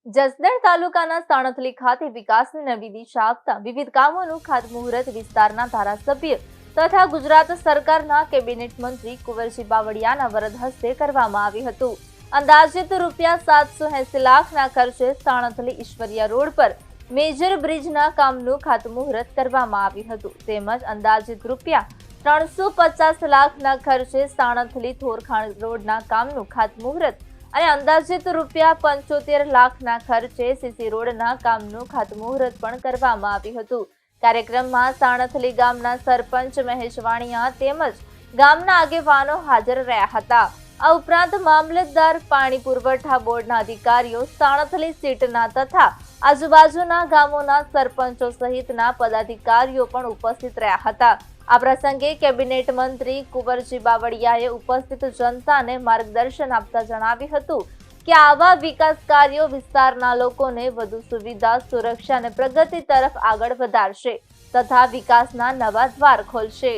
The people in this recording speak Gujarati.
જસદણ તાલુકાના સાણથલી ખાતે વિકાસની નવી દિશા આપતા વિવિધ કામોનું ખાતમુહૂર્ત વિસ્તારના ધારાસભ્ય તથા ગુજરાત સરકારના કેબિનેટ મંત્રી કુંવરજી બાવળિયાના વરદ હસ્તે કરવામાં આવ્યું હતું। અંદાજિત ₹780 લાખના ખર્ચે સાણથલી ઈશ્વરિયા રોડ પર મેજર બ્રિજના કામનું ખાતમુહૂર્ત કરવામાં આવ્યું હતું। તેમજ અંદાજિત ₹350 લાખના ખર્ચે સાણથલી થોરખાણ રોડના કામનું ખાતમુહૂર્ત અને અંદાજિત ₹75 લાખના ખર્ચે સીસી રોડના કામનું ખાતમુહૂર્ત પણ કરવામાં આવ્યું હતું। કાર્યક્રમમાં સાણથલી ગામના સરપંચ મહેશ વાણિયા તેમજ ગામના આગેવાનો હાજર રહ્યા હતા। આ ઉપરાંત મામલતદાર, પાણી પુરવઠા બોર્ડના અધિકારીઓ, સાણથલી સીટના તથા આજુબાજુના ગામોના સરપંચો સહિતના પદાધિકારીઓ પણ ઉપસ્થિત રહ્યા હતા। આ પ્રસંગે કેબિનેટ મંત્રી કુંવરજી બાવળિયાએ ઉપસ્થિત જનતાને માર્ગદર્શન આપતા જણાવ્યું હતું કે આવા વિકાસ કાર્યો વિસ્તારના લોકોને વધુ સુવિધા, સુરક્ષા અને પ્રગતિ તરફ આગળ વધારશે તથા વિકાસના નવા દ્વાર ખોલશે।